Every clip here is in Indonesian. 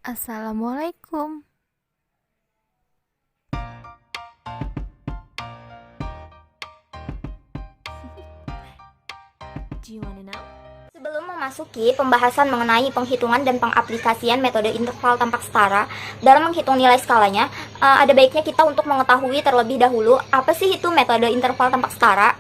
Assalamualaikum. Do you wanna know? Sebelum memasuki pembahasan mengenai penghitungan dan pengaplikasian metode interval tampak setara dalam menghitung nilai skalanya, ada baiknya kita untuk mengetahui terlebih dahulu apa sih itu metode interval tampak setara.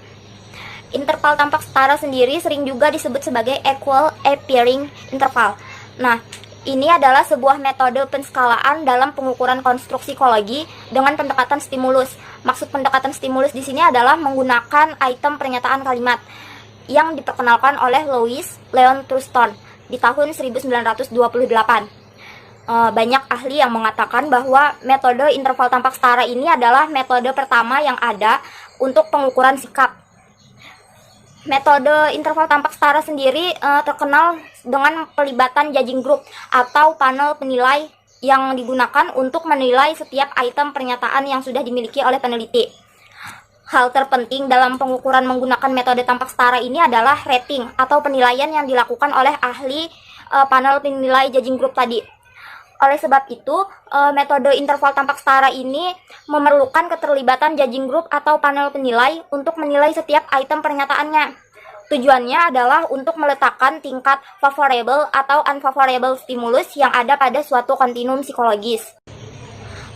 Interval tampak setara sendiri sering juga disebut sebagai equal appearing interval. Nah, ini adalah sebuah metode penskalaan dalam pengukuran konstruk psikologi dengan pendekatan stimulus. Maksud pendekatan stimulus di sini adalah menggunakan item pernyataan kalimat yang diperkenalkan oleh Louis Leon Thurston di tahun 1928. Banyak ahli yang mengatakan bahwa metode interval tampak setara ini adalah metode pertama yang ada untuk pengukuran sikap. Metode interval tampak setara sendiri terkenal dengan pelibatan judging group atau panel penilai yang digunakan untuk menilai setiap item pernyataan yang sudah dimiliki oleh peneliti. Hal terpenting dalam pengukuran menggunakan metode tampak setara ini adalah rating atau penilaian yang dilakukan oleh ahli panel penilai judging group tadi. Oleh sebab itu, metode interval tampak setara ini memerlukan keterlibatan judging group atau panel penilai untuk menilai setiap item pernyataannya. Tujuannya adalah untuk meletakkan tingkat favorable atau unfavorable stimulus yang ada pada suatu kontinum psikologis.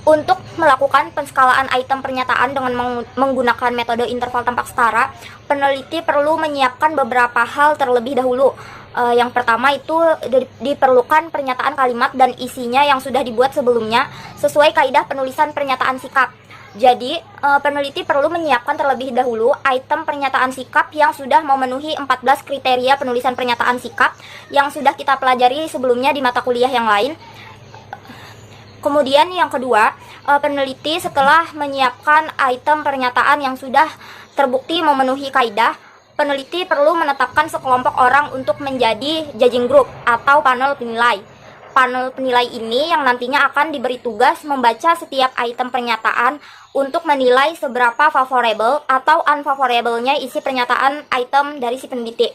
Untuk melakukan penskalaan item pernyataan dengan menggunakan metode interval tampak setara, peneliti perlu menyiapkan beberapa hal terlebih dahulu. Yang pertama itu diperlukan pernyataan kalimat dan isinya yang sudah dibuat sebelumnya sesuai kaidah penulisan pernyataan sikap. Jadi, peneliti perlu menyiapkan terlebih dahulu item pernyataan sikap yang sudah memenuhi 14 kriteria penulisan pernyataan sikap yang sudah kita pelajari sebelumnya di mata kuliah yang lain. Kemudian yang kedua, peneliti setelah menyiapkan item pernyataan yang sudah terbukti memenuhi kaidah, peneliti perlu menetapkan sekelompok orang untuk menjadi judging group atau panel penilai. Panel penilai ini yang nantinya akan diberi tugas membaca setiap item pernyataan untuk menilai seberapa favorable atau unfavorable-nya isi pernyataan item dari si peneliti.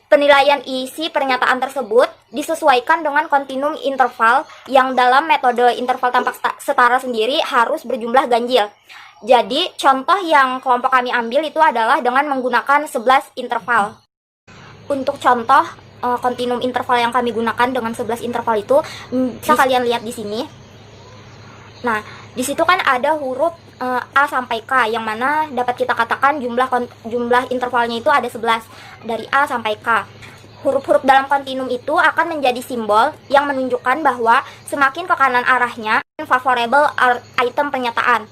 Penilaian isi pernyataan tersebut disesuaikan dengan kontinum interval yang dalam metode interval tampak setara sendiri harus berjumlah ganjil. Jadi, contoh yang kelompok kami ambil itu adalah dengan menggunakan 11 interval. Untuk contoh kontinum interval yang kami gunakan dengan 11 interval itu bisa kalian lihat di sini. Nah, di situ kan ada huruf A sampai K yang mana dapat kita katakan jumlah intervalnya itu ada 11 dari A sampai K. Huruf-huruf dalam kontinum itu akan menjadi simbol yang menunjukkan bahwa semakin ke kanan arahnya favorable item pernyataan.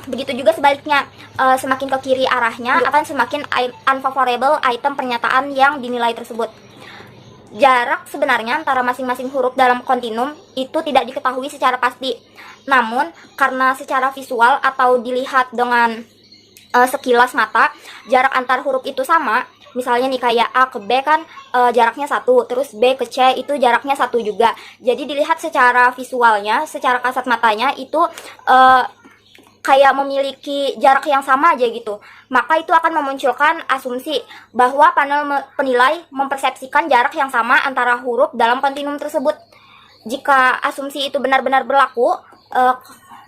Begitu juga sebaliknya, semakin ke kiri arahnya akan semakin unfavorable item pernyataan yang dinilai tersebut. Jarak sebenarnya antara masing-masing huruf dalam kontinum itu tidak diketahui secara pasti. Namun, karena secara visual atau dilihat dengan sekilas mata, jarak antar huruf itu sama. Misalnya nih kayak A ke B kan jaraknya 1, terus B ke C itu jaraknya 1 juga. Jadi dilihat secara visualnya, secara kasat matanya itu kayak memiliki jarak yang sama aja gitu. Maka itu akan memunculkan asumsi bahwa panel penilai mempersepsikan jarak yang sama antara huruf dalam kontinum tersebut. Jika asumsi itu benar-benar berlaku,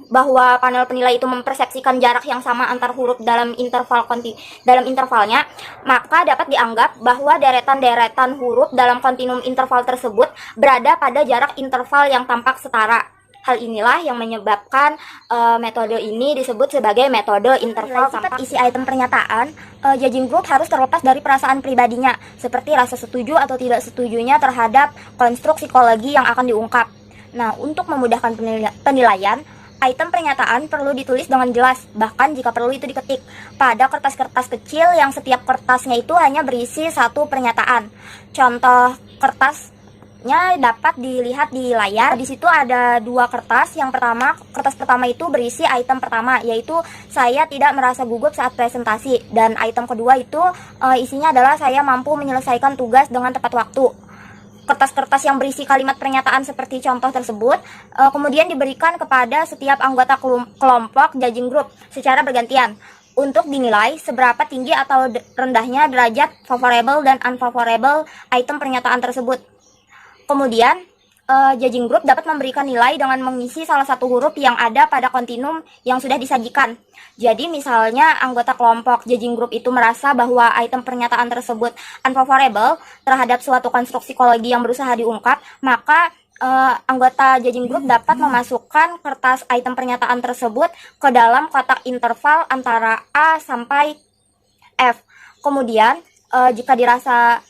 bahwa panel penilai itu mempersepsikan jarak yang sama antar huruf dalam intervalnya, maka dapat dianggap bahwa deretan-deretan huruf dalam kontinum interval tersebut berada pada jarak interval yang tampak setara. Hal inilah yang menyebabkan metode ini disebut sebagai metode interval tampak. Isi item pernyataan, judging group harus terlepas dari perasaan pribadinya, seperti rasa setuju atau tidak setujunya terhadap konstruk psikologi yang akan diungkap. Nah, untuk memudahkan penilaian, item pernyataan perlu ditulis dengan jelas, bahkan jika perlu itu diketik pada kertas-kertas kecil yang setiap kertasnya itu hanya berisi satu pernyataan. Contoh kertasnya dapat dilihat di layar. Di situ ada dua kertas. Kertas pertama itu berisi item pertama, yaitu saya tidak merasa gugup saat presentasi, dan item kedua itu isinya adalah saya mampu menyelesaikan tugas dengan tepat waktu. Kertas-kertas yang berisi kalimat pernyataan seperti contoh tersebut kemudian diberikan kepada setiap anggota kelompok judging group secara bergantian untuk dinilai seberapa tinggi atau rendahnya derajat favorable dan unfavorable item pernyataan tersebut. Kemudian judging group dapat memberikan nilai dengan mengisi salah satu huruf yang ada pada kontinum yang sudah disajikan. Jadi misalnya anggota kelompok judging group itu merasa bahwa item pernyataan tersebut unfavorable terhadap suatu konstruksi psikologi yang berusaha diungkap, maka anggota judging group dapat memasukkan kertas item pernyataan tersebut ke dalam kotak interval antara A sampai F. Kemudian jika dirasa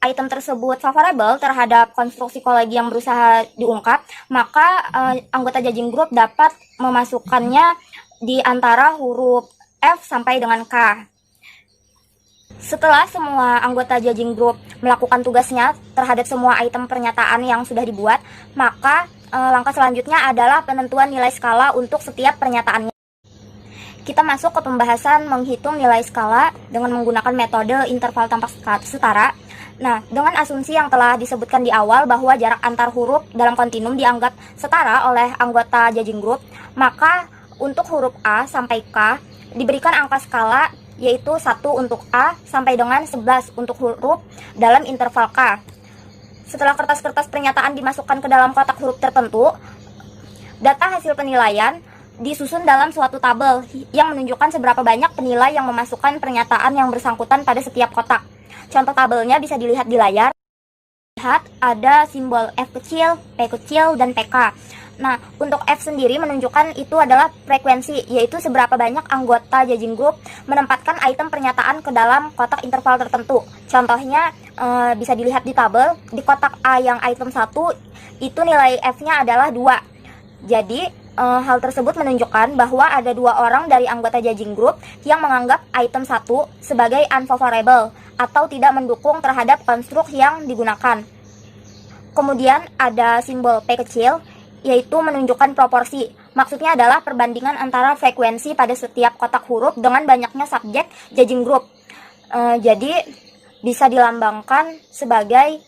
item tersebut favorable terhadap konstruksi psikologi yang berusaha diungkap, maka anggota judging group dapat memasukkannya di antara huruf F sampai dengan K. Setelah semua anggota judging group melakukan tugasnya terhadap semua item pernyataan yang sudah dibuat, maka langkah selanjutnya adalah penentuan nilai skala untuk setiap pernyataannya. Kita masuk ke pembahasan menghitung nilai skala dengan menggunakan metode interval tampak setara. Nah, dengan asumsi yang telah disebutkan di awal bahwa jarak antar huruf dalam kontinum dianggap setara oleh anggota judging group, maka untuk huruf A sampai K diberikan angka skala yaitu 1 untuk A sampai dengan 11 untuk huruf dalam interval K. Setelah kertas-kertas pernyataan dimasukkan ke dalam kotak huruf tertentu, data hasil penilaian disusun dalam suatu tabel yang menunjukkan seberapa banyak penilai yang memasukkan pernyataan yang bersangkutan pada setiap kotak. Contoh tabelnya bisa dilihat di layar. Lihat ada simbol F kecil, P kecil, dan PK. Nah, untuk F sendiri menunjukkan itu adalah frekuensi, yaitu seberapa banyak anggota judging group menempatkan item pernyataan ke dalam kotak interval tertentu. Contohnya bisa dilihat di tabel. Di kotak A yang item 1 itu nilai F-nya adalah 2. Jadi hal tersebut menunjukkan bahwa ada 2 orang dari anggota judging group yang menganggap item 1 sebagai unfavorable atau tidak mendukung terhadap konstruk yang digunakan. Kemudian ada simbol P kecil, yaitu menunjukkan proporsi. Maksudnya adalah perbandingan antara frekuensi pada setiap kotak huruf dengan banyaknya subjek judging group. Jadi bisa dilambangkan sebagai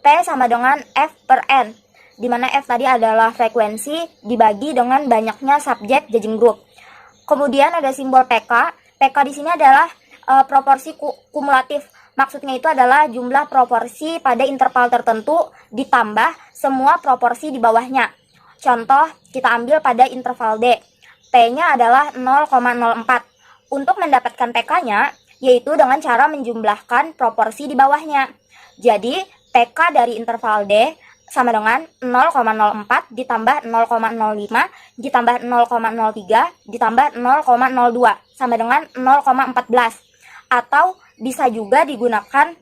P sama dengan F per N, di mana F tadi adalah frekuensi dibagi dengan banyaknya subjek judging group. Kemudian ada simbol PK. PK di sini adalah proporsi kumulatif. Maksudnya itu adalah jumlah proporsi pada interval tertentu ditambah semua proporsi di bawahnya. Contoh, kita ambil pada interval D. P-nya adalah 0,04. Untuk mendapatkan PK-nya, yaitu dengan cara menjumlahkan proporsi di bawahnya. Jadi, PK dari interval D sama dengan 0,04 ditambah 0,05 ditambah 0,03 ditambah 0,02 sama dengan 0,14. Atau bisa juga digunakan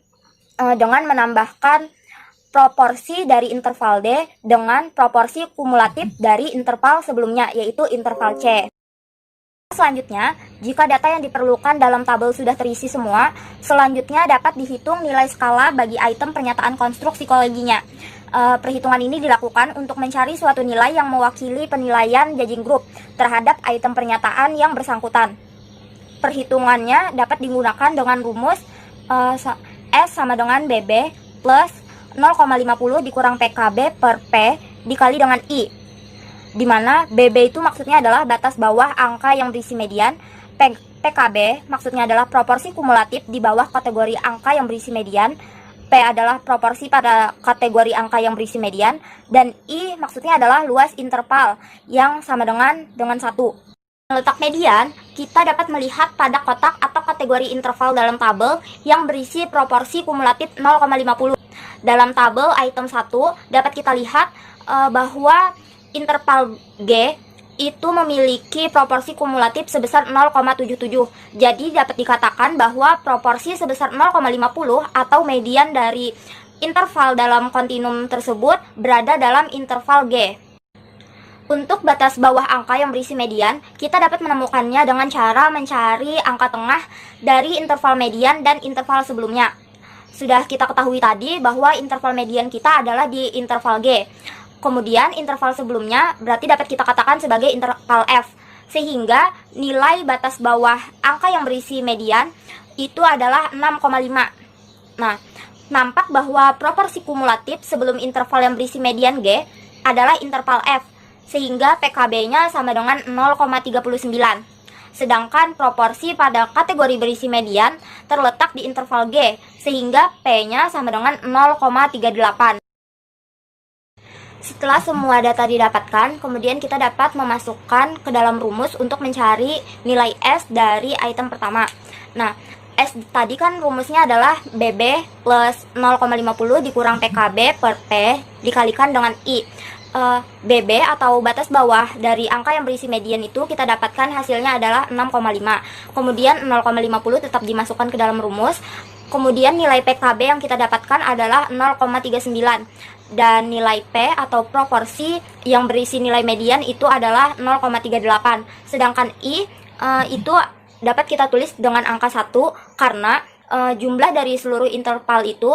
dengan menambahkan proporsi dari interval D dengan proporsi kumulatif dari interval sebelumnya, yaitu interval C. Selanjutnya, jika data yang diperlukan dalam tabel sudah terisi semua, selanjutnya dapat dihitung nilai skala bagi item pernyataan konstruk psikologinya. Perhitungan ini dilakukan untuk mencari suatu nilai yang mewakili penilaian judging group terhadap item pernyataan yang bersangkutan. Perhitungannya dapat digunakan dengan rumus S sama dengan BB plus 0,50 dikurang PKB per P dikali dengan I, di mana BB itu maksudnya adalah batas bawah angka yang berisi median, PKB maksudnya adalah proporsi kumulatif di bawah kategori angka yang berisi median, P adalah proporsi pada kategori angka yang berisi median, dan I maksudnya adalah luas interval yang sama dengan 1. Letak median, kita dapat melihat pada kotak atau kategori interval dalam tabel yang berisi proporsi kumulatif 0,50. Dalam tabel item 1 dapat kita lihat bahwa interval G itu memiliki proporsi kumulatif sebesar 0,77. Jadi dapat dikatakan bahwa proporsi sebesar 0,50 atau median dari interval dalam kontinum tersebut berada dalam interval G. Untuk batas bawah angka yang berisi median, kita dapat menemukannya dengan cara mencari angka tengah dari interval median dan interval sebelumnya. Sudah kita ketahui tadi bahwa interval median kita adalah di interval G. Kemudian interval sebelumnya berarti dapat kita katakan sebagai interval F. Sehingga nilai batas bawah angka yang berisi median itu adalah 6,5. Nah, nampak bahwa proporsi kumulatif sebelum interval yang berisi median G adalah interval F, sehingga PKB-nya sama dengan 0,39. Sedangkan proporsi pada kategori berisi median terletak di interval G, sehingga P-nya sama dengan 0,38. Setelah semua data didapatkan, kemudian kita dapat memasukkan ke dalam rumus untuk mencari nilai S dari item pertama. Nah, S tadi kan rumusnya adalah BB plus 0,50 dikurang PKB per P dikalikan dengan I. BB atau batas bawah dari angka yang berisi median itu kita dapatkan hasilnya adalah 6,5. Kemudian 0,50 tetap dimasukkan ke dalam rumus. Kemudian nilai PKB yang kita dapatkan adalah 0,39. Dan nilai P atau proporsi yang berisi nilai median itu adalah 0,38. Sedangkan I itu dapat kita tulis dengan angka 1 karena jumlah dari seluruh interval itu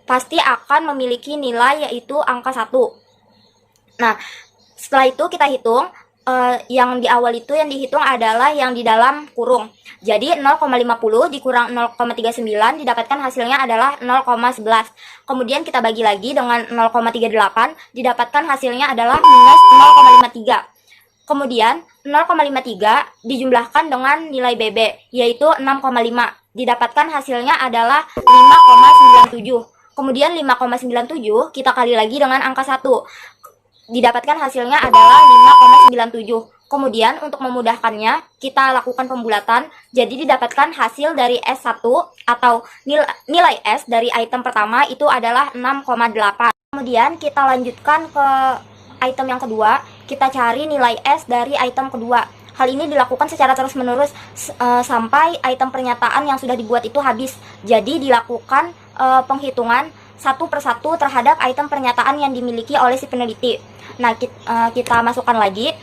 pasti akan memiliki nilai yaitu angka 1. Nah, setelah itu kita hitung, yang di awal itu yang dihitung adalah yang di dalam kurung. Jadi 0,50 dikurang 0,39 didapatkan hasilnya adalah 0,11. Kemudian kita bagi lagi dengan 0,38 didapatkan hasilnya adalah minus 0,53. Kemudian 0,53 dijumlahkan dengan nilai BB yaitu 6,5. Didapatkan hasilnya adalah 5,97. Kemudian 5,97 kita kali lagi dengan angka 1. Didapatkan hasilnya adalah 5,97. Kemudian untuk memudahkannya, kita lakukan pembulatan. Jadi didapatkan hasil dari S1 atau nilai S dari item pertama itu adalah 6,8. Kemudian kita lanjutkan ke item yang kedua. Kita cari nilai S dari item kedua. Hal ini dilakukan secara terus-menerus sampai item pernyataan yang sudah dibuat itu habis. Jadi dilakukan penghitungan satu persatu terhadap item pernyataan yang dimiliki oleh si peneliti. Nah, kita masukkan lagi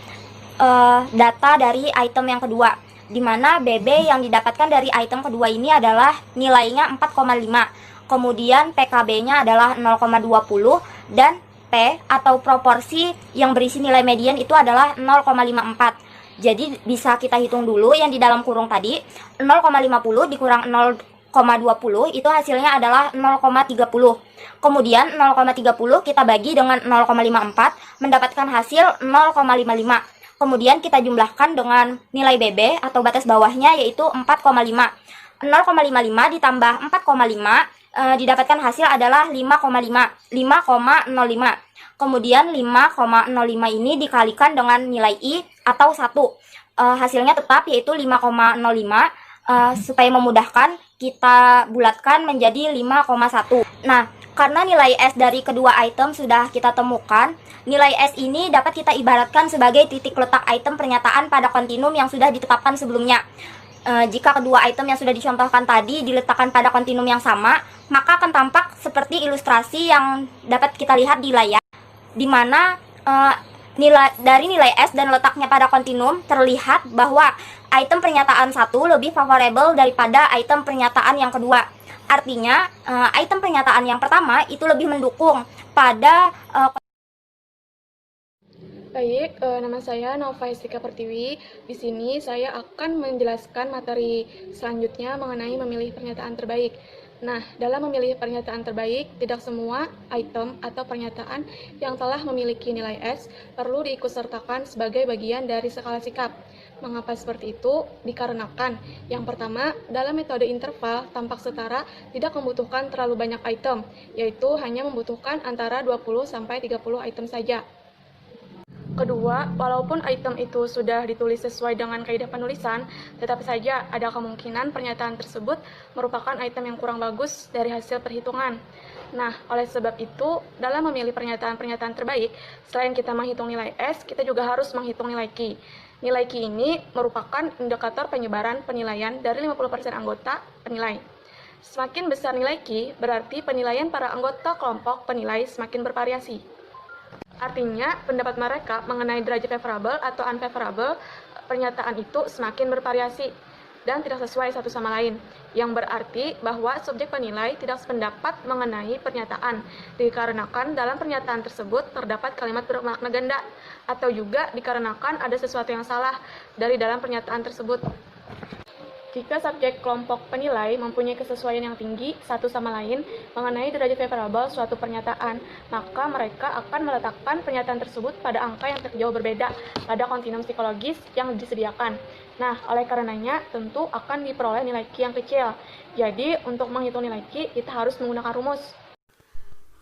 data dari item yang kedua, di mana BB yang didapatkan dari item kedua ini adalah nilainya 4,5. Kemudian PKB-nya adalah 0,20 dan P atau proporsi yang berisi nilai median itu adalah 0,54. Jadi bisa kita hitung dulu yang di dalam kurung tadi, 0,50 dikurang 0,20 itu hasilnya adalah 0,30. Kemudian 0,30 kita bagi dengan 0,54 mendapatkan hasil 0,55. Kemudian kita jumlahkan dengan nilai BB atau batas bawahnya yaitu 4,5. 0,55 ditambah 4,5 didapatkan hasil adalah 5,05. Kemudian 5,05 ini dikalikan dengan nilai I atau 1. Hasilnya tetap yaitu 5,05. Supaya memudahkan kita bulatkan menjadi 5,1. Nah, karena nilai S dari kedua item sudah kita temukan, nilai S ini dapat kita ibaratkan sebagai titik letak item pernyataan pada kontinum yang sudah ditetapkan sebelumnya. Jika kedua item yang sudah dicontohkan tadi diletakkan pada kontinum yang sama, maka akan tampak seperti ilustrasi yang dapat kita lihat di layar, di mana dari nilai S dan letaknya pada kontinum terlihat bahwa item pernyataan 1 lebih favorable daripada item pernyataan yang kedua. Artinya, item pernyataan yang pertama itu lebih mendukung pada Baik, nama saya Nova Hestika Pertiwi. Di sini saya akan menjelaskan materi selanjutnya mengenai memilih pernyataan terbaik. Nah, dalam memilih pernyataan terbaik, tidak semua item atau pernyataan yang telah memiliki nilai S perlu diikutsertakan sebagai bagian dari skala sikap. Mengapa seperti itu? Dikarenakan, yang pertama, dalam metode interval tampak setara tidak membutuhkan terlalu banyak item, yaitu hanya membutuhkan antara 20-30 item saja. Kedua, walaupun item itu sudah ditulis sesuai dengan kaidah penulisan, tetap saja ada kemungkinan pernyataan tersebut merupakan item yang kurang bagus dari hasil perhitungan. Nah, oleh sebab itu, dalam memilih pernyataan-pernyataan terbaik, selain kita menghitung nilai S, kita juga harus menghitung nilai Q. Nilai Q ini merupakan indikator penyebaran penilaian dari 50% anggota penilai. Semakin besar nilai Q, berarti penilaian para anggota kelompok penilai semakin bervariasi. Artinya, pendapat mereka mengenai derajat favorable atau unfavorable pernyataan itu semakin bervariasi dan tidak sesuai satu sama lain, yang berarti bahwa subjek penilai tidak sependapat mengenai pernyataan, dikarenakan dalam pernyataan tersebut terdapat kalimat bermakna ganda, atau juga dikarenakan ada sesuatu yang salah dari dalam pernyataan tersebut. Jika subjek kelompok penilai mempunyai kesesuaian yang tinggi satu sama lain mengenai derajat favorable suatu pernyataan, maka mereka akan meletakkan pernyataan tersebut pada angka yang jauh berbeda pada kontinum psikologis yang disediakan. Nah, oleh karenanya tentu akan diperoleh nilai Q yang kecil. Jadi, untuk menghitung nilai Q, kita harus menggunakan rumus.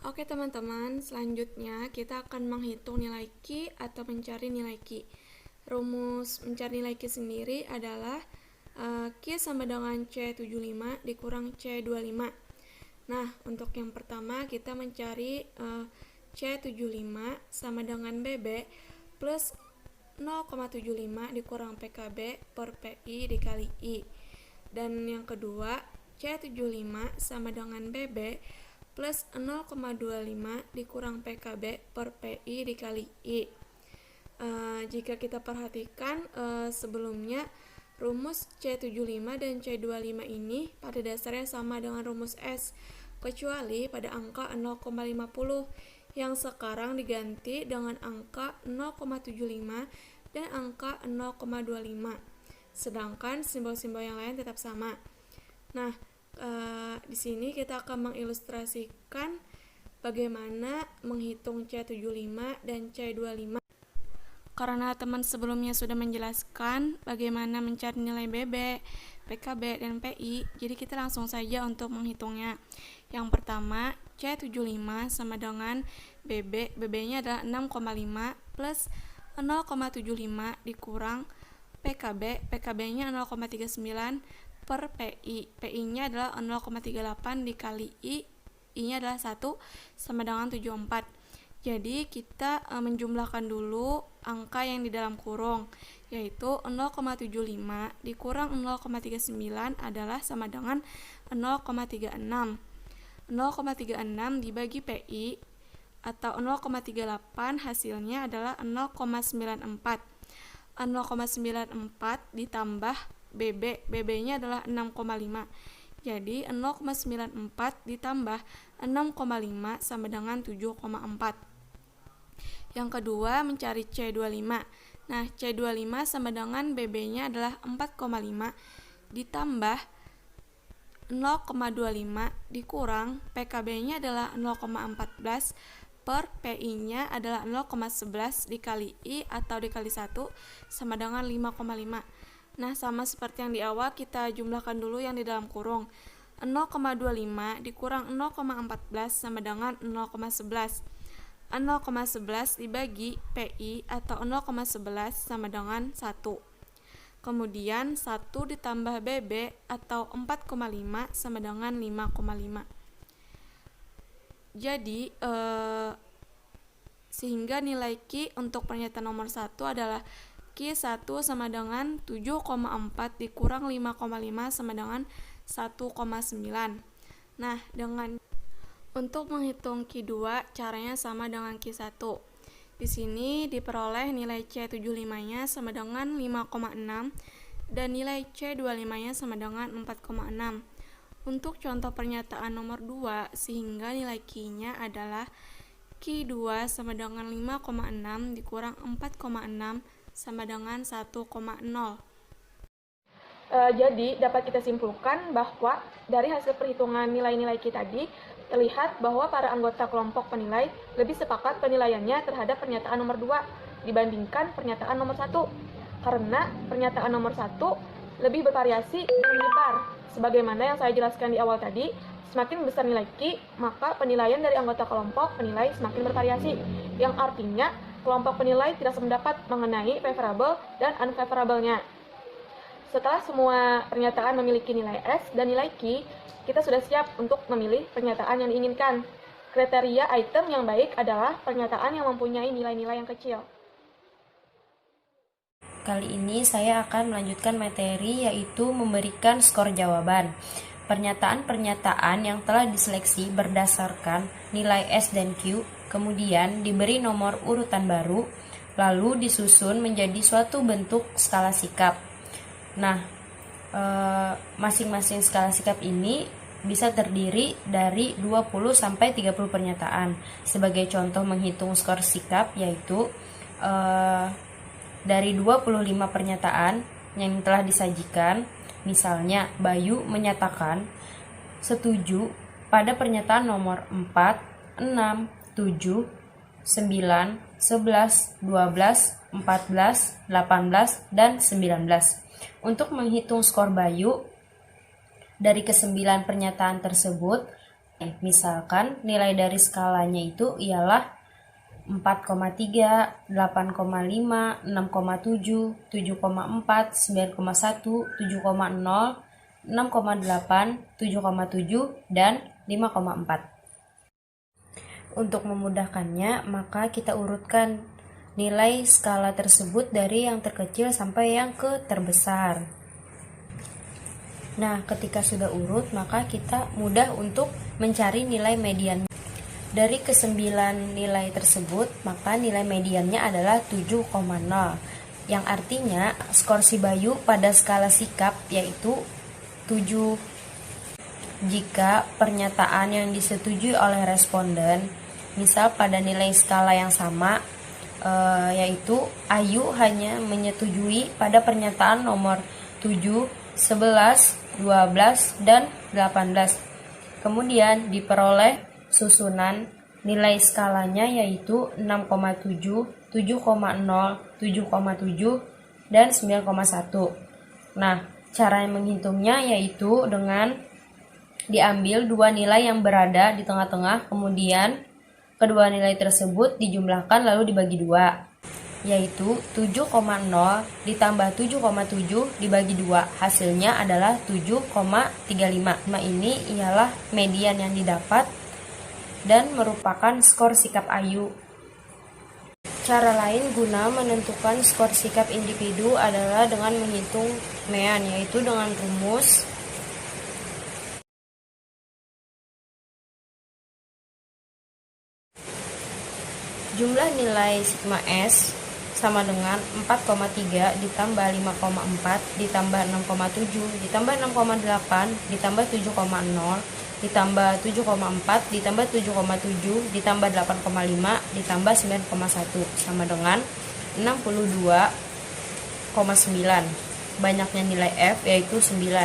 Oke teman-teman, selanjutnya kita akan menghitung nilai Q atau mencari nilai Q. Rumus mencari nilai Q sendiri adalah Q sama dengan C75 dikurang C25. Nah, untuk yang pertama kita mencari C75 sama dengan BB plus 0,75 dikurang PKB per PI dikali I. Dan yang kedua, C75 sama dengan BB plus 0,25 dikurang PKB per PI dikali I. Jika kita perhatikan sebelumnya, rumus C75 dan C25 ini pada dasarnya sama dengan rumus S, kecuali pada angka 0,50 yang sekarang diganti dengan angka 0,75 dan angka 0,25. Sedangkan simbol-simbol yang lain tetap sama. Nah, di sini kita akan mengilustrasikan bagaimana menghitung C75 dan C25. Karena teman sebelumnya sudah menjelaskan bagaimana mencari nilai BB, PKB, dan PI, jadi kita langsung saja untuk menghitungnya. Yang pertama, C75 sama dengan BB, BB-nya adalah 6,5 plus 0,75 dikurang PKB, PKB-nya 0,39 per PI, PI-nya adalah 0,38 dikali I, I-nya adalah 1 sama dengan 74. Jadi kita menjumlahkan dulu angka yang di dalam kurung, yaitu 0,75 dikurang 0,39 adalah sama dengan 0,36. 0,36 dibagi PI atau 0,38 hasilnya adalah 0,94. 0,94 ditambah BB, BB-nya adalah 6,5. Jadi 0,94 ditambah 6,5 sama dengan 7,4. Yang kedua, mencari C25. Nah, C25 sama dengan BB-nya adalah 4,5 ditambah 0,25 dikurang PKB-nya adalah 0,14 per PI-nya adalah 0,11 dikali I atau dikali 1 sama dengan 5,5. Nah, sama seperti yang di awal, kita jumlahkan dulu yang di dalam kurung. 0,25 dikurang 0,14 sama dengan 0,11. 0,11 dibagi PI atau 0,11 sama dengan 1. Kemudian 1 ditambah BB atau 4,5 sama dengan 5,5. Jadi, sehingga nilai Q untuk pernyataan nomor 1 adalah Q1 sama dengan 7,4 dikurang 5,5 sama dengan 1,9. Nah, untuk menghitung Q2 caranya sama dengan Q1. Di sini diperoleh nilai C75-nya sama dengan 5,6 dan nilai C25-nya sama dengan 4,6. Untuk contoh pernyataan nomor 2, sehingga nilai Q-nya adalah Q2 sama dengan 5,6 dikurang 4,6 sama dengan 1,0. Jadi dapat kita simpulkan bahwa dari hasil perhitungan nilai-nilai Q tadi terlihat bahwa para anggota kelompok penilai lebih sepakat penilaiannya terhadap pernyataan nomor 2 dibandingkan pernyataan nomor 1, karena pernyataan nomor 1 lebih bervariasi dan menyebar. Sebagaimana yang saya jelaskan di awal tadi, semakin besar nilai Q, maka penilaian dari anggota kelompok penilai semakin bervariasi, yang artinya kelompok penilai tidak sependapat mengenai favorable dan unfavorable-nya. Setelah semua pernyataan memiliki nilai S dan nilai Q, kita sudah siap untuk memilih pernyataan yang diinginkan. Kriteria item yang baik adalah pernyataan yang mempunyai nilai-nilai yang kecil. Kali ini saya akan melanjutkan materi, yaitu memberikan skor jawaban. Pernyataan-pernyataan yang telah diseleksi berdasarkan nilai S dan Q, kemudian diberi nomor urutan baru, lalu disusun menjadi suatu bentuk skala sikap. Nah, masing-masing skala sikap ini bisa terdiri dari 20-30 pernyataan. Sebagai contoh menghitung skor sikap, yaitu dari 25 pernyataan yang telah disajikan, misalnya Bayu menyatakan setuju pada pernyataan nomor 4, 6, 7, 9, 11, 12, 14, 18, dan 19. Untuk menghitung skor Bayu dari ke-9 pernyataan tersebut, Misalkan nilai dari skalanya itu ialah 4,3, 8,5, 6,7, 7,4, 9,1, 7,0, 6,8, 7,7, dan 5,4. Untuk memudahkannya, maka kita urutkan nilai skala tersebut dari yang terkecil sampai yang ke terbesar. Nah, ketika sudah urut, maka kita mudah untuk mencari nilai median. Dari ke-9 nilai tersebut, maka nilai mediannya adalah 7,0, yang artinya skor si Bayu pada skala sikap yaitu 7. Jika pernyataan yang disetujui oleh responden, misal pada nilai skala yang sama, yaitu Ayu hanya menyetujui pada pernyataan nomor 7, 11, 12, dan 18. Kemudian diperoleh susunan nilai skalanya yaitu 6,7, 7,0, 7,7, dan 9,1. Nah, cara menghitungnya yaitu dengan diambil dua nilai yang berada di tengah-tengah, kemudian kedua nilai tersebut dijumlahkan lalu dibagi dua, yaitu 7,0 ditambah 7,7 dibagi 2, hasilnya adalah 7,35. Nah, ini ialah median yang didapat dan merupakan skor sikap Ayu. Cara lain guna menentukan skor sikap individu adalah dengan menghitung mean, yaitu dengan rumus jumlah nilai sigma S sama dengan 4,3 ditambah 5,4 ditambah 6,7 ditambah 6,8 ditambah 7,0 ditambah 7,4 ditambah 7,7 ditambah 8,5 ditambah 9,1 sama dengan 62,9. Banyaknya nilai F yaitu 9.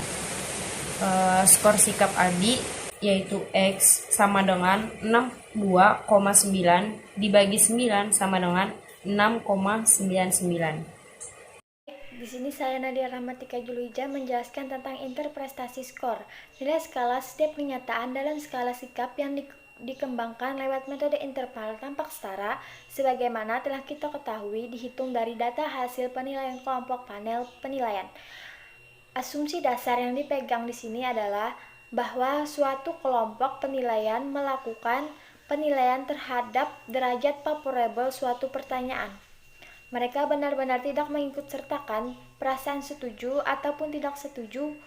Skor sikap Adi yaitu X sama dengan 62,9 dibagi 9 sama dengan 6,99. Di sini saya Nadia Rahmatika Julija menjelaskan tentang interpretasi skor. Nilai skala setiap pernyataan dalam skala sikap yang dikembangkan lewat metode interval tampak setara, sebagaimana telah kita ketahui dihitung dari data hasil penilaian kelompok panel penilaian. Asumsi dasar yang dipegang di sini adalah bahwa suatu kelompok penilaian melakukan penilaian terhadap derajat favorable suatu pertanyaan. Mereka benar-benar tidak mengikutsertakan perasaan setuju ataupun tidak setuju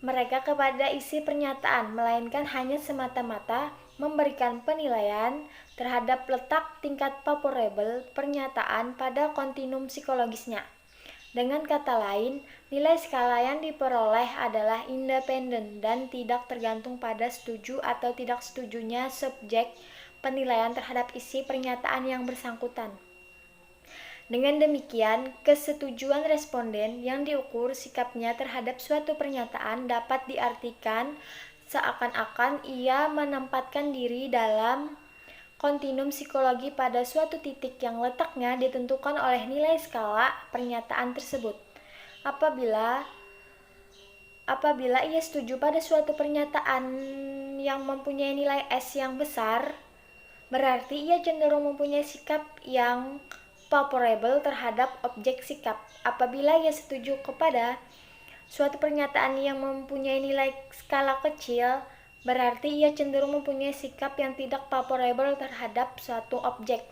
mereka kepada isi pernyataan, melainkan hanya semata-mata memberikan penilaian terhadap letak tingkat favorable pernyataan pada kontinum psikologisnya. Dengan kata lain, nilai skala yang diperoleh adalah independen dan tidak tergantung pada setuju atau tidak setujunya subjek penilaian terhadap isi pernyataan yang bersangkutan. Dengan demikian, kesetujuan responden yang diukur sikapnya terhadap suatu pernyataan dapat diartikan seakan-akan ia menempatkan diri dalam kontinum psikologi pada suatu titik yang letaknya ditentukan oleh nilai skala pernyataan tersebut. Apabila ia setuju pada suatu pernyataan yang mempunyai nilai S yang besar, berarti ia cenderung mempunyai sikap yang favorable terhadap objek sikap. Apabila ia setuju kepada suatu pernyataan yang mempunyai nilai skala kecil, berarti ia cenderung mempunyai sikap yang tidak favorable terhadap suatu objek.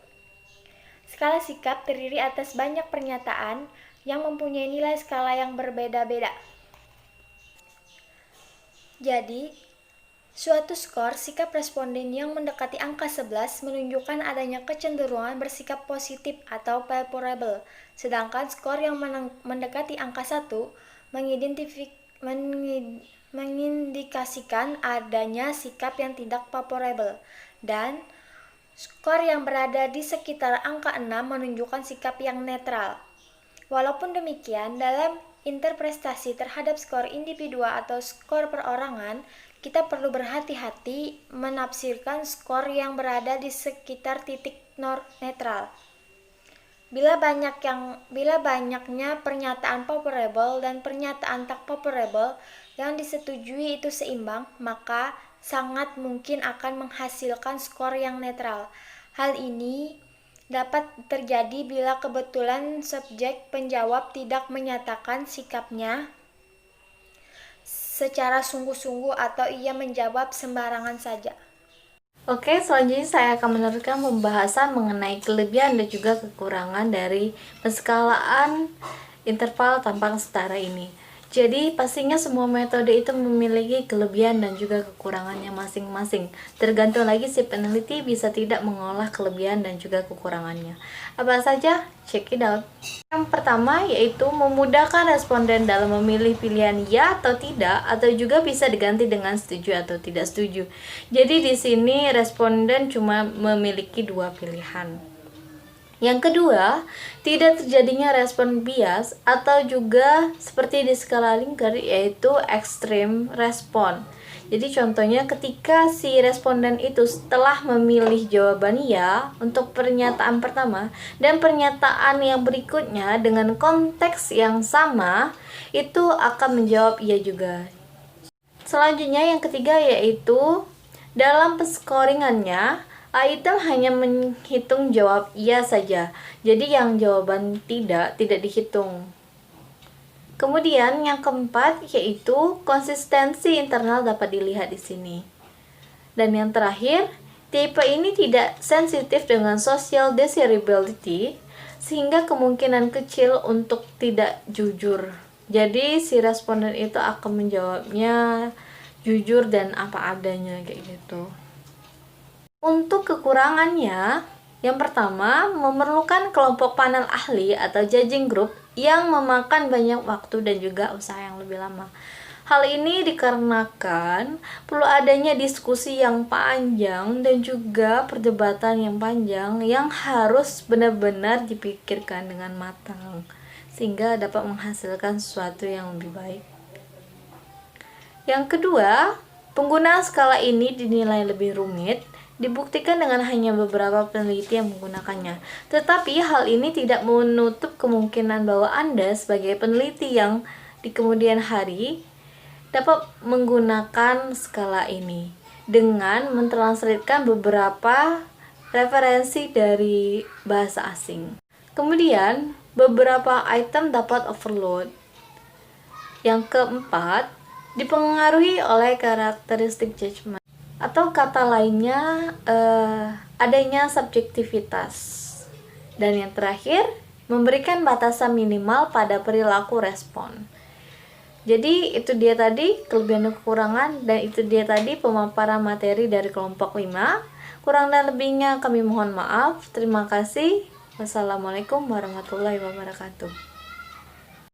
Skala sikap terdiri atas banyak pernyataan yang mempunyai nilai skala yang berbeda-beda. Jadi, suatu skor sikap responden yang mendekati angka 11 menunjukkan adanya kecenderungan bersikap positif atau favorable, sedangkan skor yang mendekati angka 1 mengindikasikan adanya sikap yang tidak favorable, dan skor yang berada di sekitar angka 6 menunjukkan sikap yang netral. Walaupun demikian, dalam interpretasi terhadap skor individual atau skor perorangan, kita perlu berhati-hati menafsirkan skor yang berada di sekitar titik netral. Bila banyaknya pernyataan favorable dan pernyataan tak favorable yang disetujui itu seimbang, maka sangat mungkin akan menghasilkan skor yang netral. Hal ini dapat terjadi bila kebetulan subjek penjawab tidak menyatakan sikapnya secara sungguh-sungguh atau ia menjawab sembarangan saja. Oke, selanjutnya saya akan meneruskan pembahasan mengenai kelebihan dan juga kekurangan dari penskalaan interval tampang setara ini. Jadi, pastinya semua metode itu memiliki kelebihan dan juga kekurangannya masing-masing. Tergantung lagi si peneliti bisa tidak mengolah kelebihan dan juga kekurangannya. Apa saja? Check it out. Yang pertama yaitu memudahkan responden dalam memilih pilihan ya atau tidak, atau juga bisa diganti dengan setuju atau tidak setuju. Jadi di sini responden cuma memiliki dua pilihan. Yang kedua, tidak terjadinya respon bias atau juga seperti di skala Likert yaitu extreme respon. Jadi contohnya ketika si responden itu setelah memilih jawaban ya untuk pernyataan pertama dan pernyataan yang berikutnya dengan konteks yang sama, itu akan menjawab iya juga. Selanjutnya yang ketiga yaitu dalam penskoringannya item hanya menghitung jawab iya saja. Jadi yang jawaban tidak dihitung. Kemudian yang keempat yaitu konsistensi internal dapat dilihat di sini. Dan yang terakhir, tipe ini tidak sensitif dengan social desirability sehingga kemungkinan kecil untuk tidak jujur. Jadi si responden itu akan menjawabnya jujur dan apa adanya kayak gitu. Untuk kekurangannya, yang pertama memerlukan kelompok panel ahli atau judging group yang memakan banyak waktu dan juga usaha yang lebih lama. Hal ini dikarenakan perlu adanya diskusi yang panjang dan juga perdebatan yang panjang yang harus benar-benar dipikirkan dengan matang sehingga dapat menghasilkan sesuatu yang lebih baik. Yang kedua, penggunaan skala ini dinilai lebih rumit, dibuktikan dengan hanya beberapa peneliti yang menggunakannya. Tetapi hal ini tidak menutup kemungkinan bahwa Anda sebagai peneliti yang di kemudian hari dapat menggunakan skala ini dengan mentranslatekan beberapa referensi dari bahasa asing. Kemudian, beberapa item dapat overload. Yang keempat, dipengaruhi oleh karakteristik judgment. Atau kata lainnya adanya subjektivitas. Dan yang terakhir, memberikan batasan minimal pada perilaku respon. Jadi itu dia tadi kelebihan dan kekurangan, dan itu dia tadi pemaparan materi dari kelompok 5. Kurang dan lebihnya kami mohon maaf. Terima kasih. Wassalamualaikum warahmatullahi wabarakatuh.